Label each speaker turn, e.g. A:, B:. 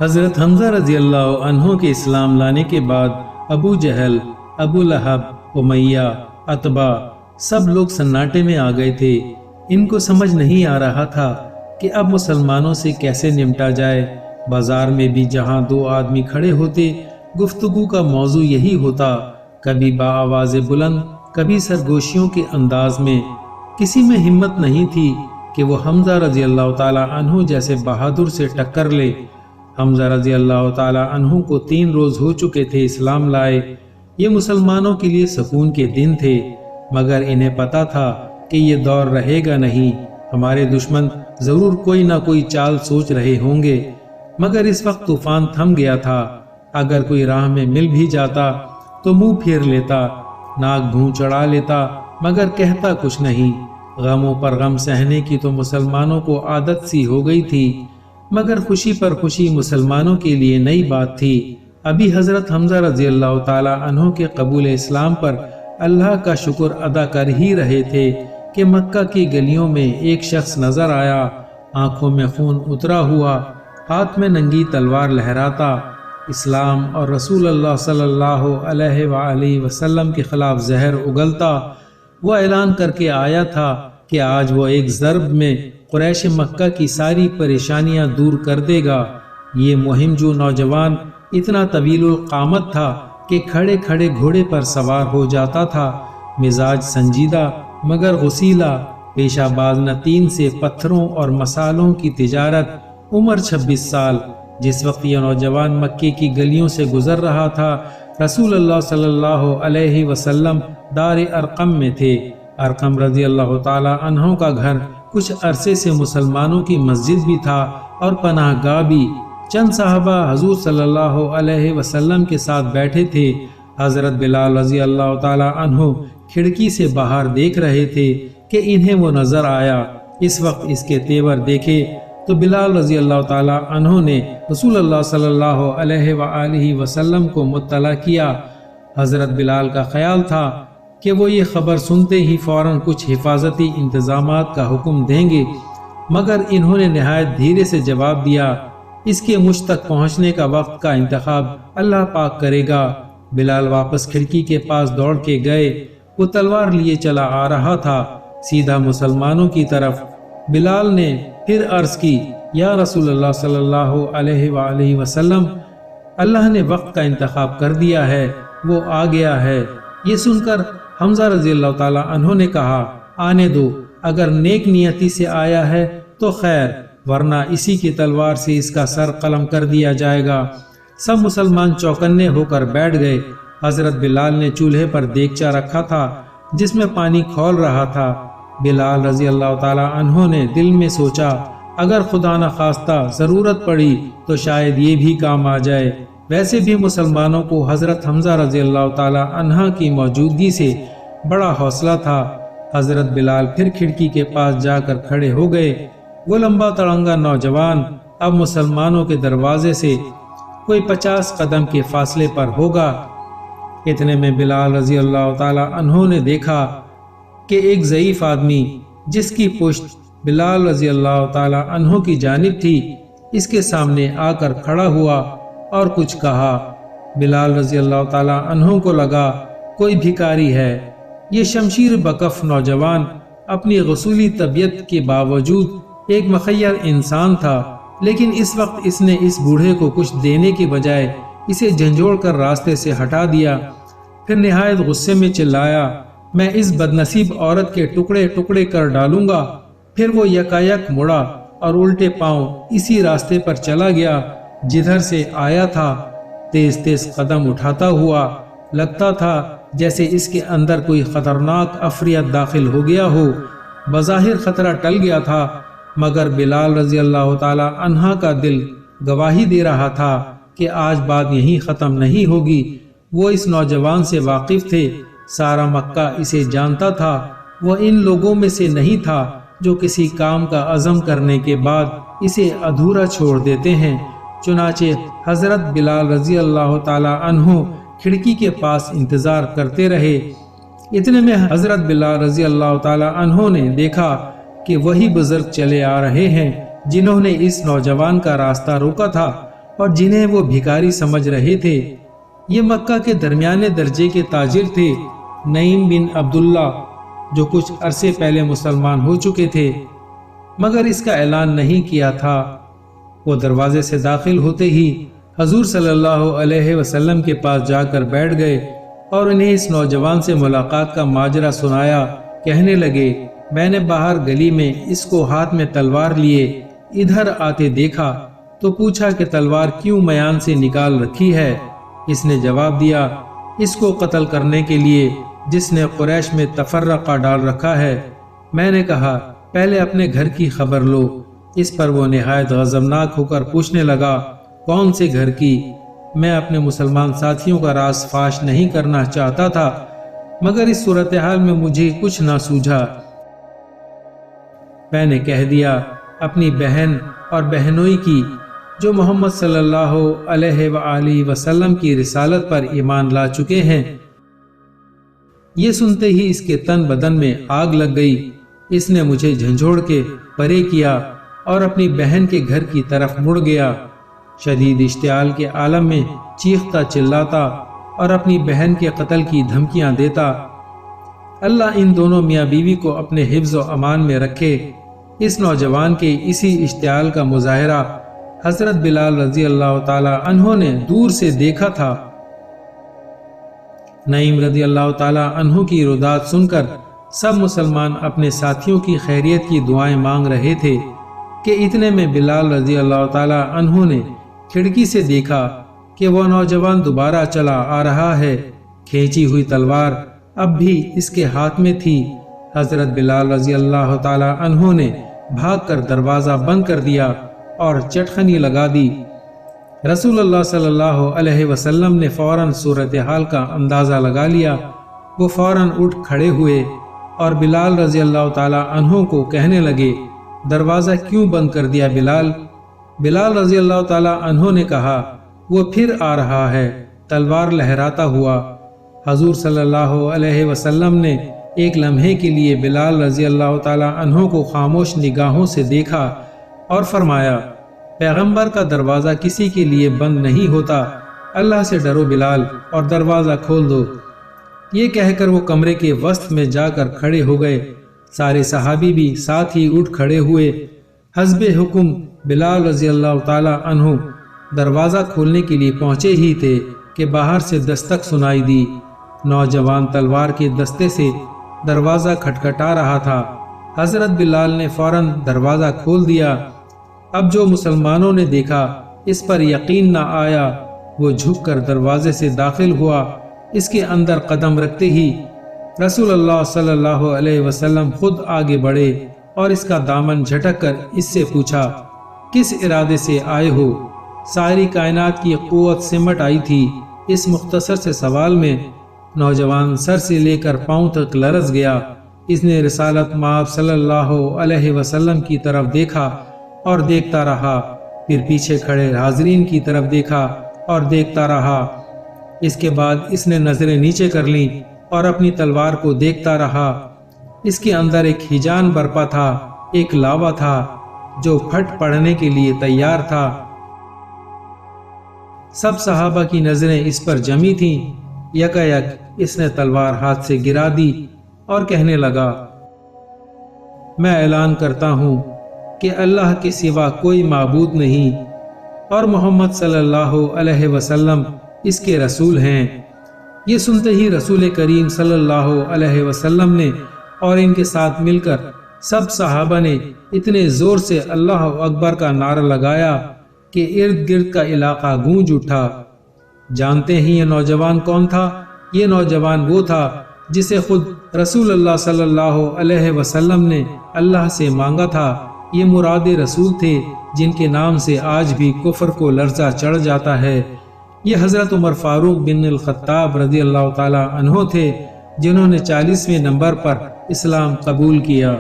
A: حضرت حمزہ رضی اللہ عنہ کے اسلام لانے کے بعد ابو جہل، ابو لہب، امیہ، عتبہ سب لوگ سناٹے میں آ گئے تھے۔ ان کو سمجھ نہیں آ رہا تھا کہ اب مسلمانوں سے کیسے نمٹا جائے۔ بازار میں بھی جہاں دو آدمی کھڑے ہوتے گفتگو کا موضوع یہی ہوتا، کبھی بآواز بلند، کبھی سرگوشیوں کے انداز میں۔ کسی میں ہمت نہیں تھی کہ وہ حمزہ رضی اللہ تعالی عنہ جیسے بہادر سے ٹکر لے۔ حمزہ رضی اللہ تعالی عنہ کو 3 روز ہو چکے تھے اسلام لائے۔ یہ مسلمانوں کے لیے سکون کے دن تھے، مگر انہیں پتا تھا کہ یہ دور رہے گا نہیں۔ ہمارے دشمن ضرور کوئی نہ کوئی چال سوچ رہے ہوں گے، مگر اس وقت طوفان تھم گیا تھا۔ اگر کوئی راہ میں مل بھی جاتا تو منہ پھیر لیتا، ناک بھوں چڑھا لیتا، مگر کہتا کچھ نہیں۔ غموں پر غم سہنے کی تو مسلمانوں کو عادت سی ہو گئی تھی، مگر خوشی پر خوشی مسلمانوں کے لیے نئی بات تھی۔ ابھی حضرت حمزہ رضی اللہ تعالی عنہ کے قبول اسلام پر اللہ کا شکر ادا کر ہی رہے تھے کہ مکہ کی گلیوں میں ایک شخص نظر آیا، آنکھوں میں خون اترا ہوا، ہاتھ میں ننگی تلوار لہراتا، اسلام اور رسول اللہ صلی اللہ علیہ وآلہ وسلم کے خلاف زہر اگلتا۔ وہ اعلان کر کے آیا تھا کہ آج وہ ایک ضرب میں قریش مکہ کی ساری پریشانیاں دور کر دے گا۔ یہ مہم جو نوجوان اتنا طویل القامت تھا کہ کھڑے کھڑے گھوڑے پر سوار ہو جاتا تھا، مزاج سنجیدہ مگر غسیلہ، پیشہ باز نتین سے پتھروں اور مسالوں کی تجارت، عمر 26 سال۔ جس وقت یہ نوجوان مکے کی گلیوں سے گزر رہا تھا، رسول اللہ صلی اللہ علیہ وسلم دار ارقم میں تھے۔ ارقم رضی اللہ تعالی عنہ کا گھر کچھ عرصے سے مسلمانوں کی مسجد بھی تھا اور پناہ گاہ بھی۔ چند صحابہ حضور صلی اللہ علیہ وسلم کے ساتھ بیٹھے تھے۔ حضرت بلال رضی اللہ تعالی عنہ کھڑکی سے باہر دیکھ رہے تھے کہ انہیں وہ نظر آیا۔ اس وقت اس کے تیور دیکھے تو بلال رضی اللہ تعالی عنہ نے رسول اللہ صلی اللہ علیہ وآلہ وسلم کو مطلع کیا۔ حضرت بلال کا خیال تھا کہ وہ یہ خبر سنتے ہی فوراً کچھ حفاظتی انتظامات کا حکم دیں گے، مگر انہوں نے نہایت دھیرے سے جواب دیا، اس کے مجھ تک پہنچنے کا وقت کا انتخاب اللہ پاک کرے گا۔ بلال واپس کھڑکی کے پاس دوڑ کے گئے۔ وہ تلوار لیے چلا آ رہا تھا سیدھا مسلمانوں کی طرف۔ بلال نے پھر عرض کی، یا رسول اللہ صلی اللہ علیہ وآلہ وسلم، اللہ نے وقت کا انتخاب کر دیا ہے، وہ آ گیا ہے۔ یہ سن کر حمزہ رضی اللہ تعالی عنہ نے کہا، آنے دو، اگر نیک نیتی سے آیا ہے تو خیر، ورنہ اسی کی تلوار سے اس کا سر قلم کر دیا جائے گا۔ سب مسلمان چوکنے ہو کر بیٹھ گئے۔ حضرت بلال نے چولہے پر دیگچہ رکھا تھا جس میں پانی کھول رہا تھا۔ بلال رضی اللہ تعالی عنہ نے دل میں سوچا، اگر خدا نخواستہ ضرورت پڑی تو شاید یہ بھی کام آ جائے۔ ویسے بھی مسلمانوں کو حضرت حمزہ رضی اللہ تعالی عنہ کی موجودگی سے بڑا حوصلہ تھا۔ حضرت بلال پھر کھڑکی کے پاس جا کر کھڑے ہو گئے۔ وہ لمبا تڑنگا نوجوان اب مسلمانوں کے دروازے سے کوئی 50 قدم کے فاصلے پر ہوگا۔ اتنے میں بلال رضی اللہ تعالی عنہ نے دیکھا کہ ایک ضعیف آدمی جس کی پشت بلال رضی اللہ تعالی عنہ کی جانب تھی، اس کے سامنے آ کر کھڑا ہوا اور کچھ کہا۔ بلال رضی اللہ تعالی عنہ کو لگا کوئی بھکاری ہے۔ یہ شمشیر بکف نوجوان اپنی غصولی طبیعت کے باوجود ایک مخیر انسان تھا، لیکن اس وقت اس نے اس بوڑھے کو کچھ دینے کے بجائے اسے جھنجھوڑ کر راستے سے ہٹا دیا۔ پھر نہایت غصے میں چلایا، میں اس بدنصیب عورت کے ٹکڑے ٹکڑے کر ڈالوں گا۔ پھر وہ یکایک مڑا اور الٹے پاؤں اسی راستے پر چلا گیا جدھر سے آیا تھا، تیز تیز قدم اٹھاتا ہوا۔ لگتا تھا جیسے اس کے اندر کوئی خطرناک عفریت داخل ہو گیا ہو۔ بظاہر خطرہ ٹل گیا تھا، مگر بلال رضی اللہ تعالی عنہ کا دل گواہی دے رہا تھا کہ آج بات یہیں ختم نہیں ہوگی۔ وہ اس نوجوان سے واقف تھے، سارا مکہ اسے جانتا تھا۔ وہ ان لوگوں میں سے نہیں تھا جو کسی کام کا عزم کرنے کے بعد اسے ادھورا چھوڑ دیتے ہیں۔ چنانچہ حضرت بلال رضی اللہ تعالی عنہ کھڑکی کے پاس انتظار کرتے رہے۔ اتنے میں حضرت بلال رضی اللہ تعالی عنہ نے دیکھا کہ وہی بزرگ چلے آ رہے ہیں جنہوں نے اس نوجوان کا راستہ روکا تھا۔ اور جنہیں وہ بھکاری سمجھ رہے تھے۔ یہ مکہ کے درمیانے درجے کے تاجر تھے، نعیم بن عبداللہ، جو کچھ عرصے پہلے مسلمان ہو چکے تھے مگر اس کا اعلان نہیں کیا تھا۔ وہ دروازے سے داخل ہوتے ہی حضور صلی اللہ علیہ وسلم کے پاس جا کر بیٹھ گئے اور انہیں اس نوجوان سے ملاقات کا ماجرا سنایا۔ کہنے لگے، میں نے باہر گلی میں اس کو ہاتھ میں تلوار لیے ادھر آتے دیکھا تو پوچھا کہ تلوار کیوں میان سے نکال رکھی ہے؟ اس نے جواب دیا، اس کو قتل کرنے کے لیے جس نے قریش میں تفرقہ ڈال رکھا ہے۔ میں نے کہا، پہلے اپنے گھر کی خبر لو۔ اس پر وہ نہایت غضبناک ہو کر پوچھنے لگا، کون سے گھر کی؟ میں اپنے مسلمان ساتھیوں کا راز فاش نہیں کرنا چاہتا تھا مگر اس صورتحال میں مجھے کچھ نہ سوجھا۔ میں نے کہہ دیا، اپنی بہن اور بہنوئی کی جو محمد صلی اللہ علیہ وآلہ وسلم کی رسالت پر ایمان لا چکے ہیں۔ یہ سنتے ہی اس کے تن بدن میں آگ لگ گئی۔ اس نے مجھے جھنجھوڑ کے پرے کیا اور اپنی بہن کے گھر کی طرف مڑ گیا۔ شدید اشتعال کے عالم میں چیختا چلاتا اور اپنی بہن کے قتل کی دھمکیاں دیتا۔ اللہ ان دونوں میاں بیوی کو اپنے حفظ و امان میں رکھے۔ اس نوجوان کے اسی اشتعال کا مظاہرہ حضرت بلال رضی اللہ تعالی عنہ نے دور سے دیکھا تھا۔ نعیم رضی اللہ تعالی عنہ کی رودات سن کر سب مسلمان اپنے ساتھیوں کی خیریت کی دعائیں مانگ رہے تھے کہ اتنے میں بلال رضی اللہ تعالی عنہ نے کھڑکی سے دیکھا کہ وہ نوجوان دوبارہ چلا آ رہا ہے۔ کھینچی ہوئی تلوار اب بھی اس کے ہاتھ میں تھی۔ حضرت بلال رضی اللہ تعالی عنہ نے بھاگ کر دروازہ بند کر دیا اور چٹخنی لگا دی۔ رسول اللہ صلی اللہ علیہ وسلم نے فوراً صورتحال کا اندازہ لگا لیا۔ وہ فوراً اٹھ کھڑے ہوئے اور بلال رضی اللہ تعالی عنہ کو کہنے لگے، دروازہ کیوں بند کر دیا بلال؟ بلال رضی اللہ تعالی عنہ نے کہا، وہ پھر آ رہا ہے تلوار لہراتا ہوا۔ حضور صلی اللہ علیہ وسلم نے ایک لمحے کے لیے بلال رضی اللہ تعالی عنہ کو خاموش نگاہوں سے دیکھا اور فرمایا، پیغمبر کا دروازہ کسی کے لیے بند نہیں ہوتا، اللہ سے ڈرو بلال اور دروازہ کھول دو۔ یہ کہہ کر وہ کمرے کے وسط میں جا کر کھڑے ہو گئے۔ سارے صحابی بھی ساتھ ہی اٹھ کھڑے ہوئے۔ حسب حکم بلال رضی اللہ تعالی عنہ دروازہ کھولنے کے لیے پہنچے ہی تھے کہ باہر سے دستک سنائی دی۔ نوجوان تلوار کے دستے سے دروازہ کھٹکھٹا رہا تھا۔ حضرت بلال نے فوراً دروازہ کھول دیا۔ اب جو مسلمانوں نے دیکھا اس پر یقین نہ آیا۔ وہ جھک کر دروازے سے داخل ہوا۔ اس کے اندر قدم رکھتے ہی رسول اللہ صلی اللہ علیہ وسلم خود آگے بڑھے اور اس کا دامن جھٹک کر اس سے پوچھا، کس ارادے سے آئے ہو؟ ساری کائنات کی قوت سمٹ آئی تھی اس مختصر سے سوال میں۔ نوجوان سر سے لے کر پاؤں تک لرز گیا۔ اس نے رسالت مآب صلی اللہ علیہ وسلم کی طرف دیکھا اور دیکھتا رہا، پھر پیچھے کھڑے حاضرین کی طرف دیکھا اور دیکھتا رہا۔ اس کے بعد اس نے نظریں نیچے کر لیں اور اپنی تلوار کو دیکھتا رہا۔ اس کے اندر ایک ہیجان برپا تھا، ایک لاوا تھا جو پھٹ پڑنے کے لیے تیار تھا۔ سب صحابہ کی نظریں اس پر جمی تھیں۔ یکا یک اس نے تلوار ہاتھ سے گرا دی اور کہنے لگا، میں اعلان کرتا ہوں کہ اللہ کے سوا کوئی معبود نہیں اور محمد صلی اللہ علیہ وسلم اس کے رسول ہیں۔ یہ سنتے ہی رسول کریم صلی اللہ علیہ وسلم نے اور ان کے ساتھ مل کر سب صحابہ نے اتنے زور سے اللہ اکبر کا نعرہ لگایا کہ ارد گرد کا علاقہ گونج اٹھا۔ جانتے ہی یہ نوجوان کون تھا؟ یہ نوجوان وہ تھا جسے خود رسول اللہ صلی اللہ علیہ وسلم نے اللہ سے مانگا تھا۔ یہ مراد رسول تھے جن کے نام سے آج بھی کفر کو لرزہ چڑھ جاتا ہے۔ یہ حضرت عمر فاروق بن الخطاب رضی اللہ تعالی عنہ تھے جنہوں نے 40ویں نمبر پر اسلام قبول کیا۔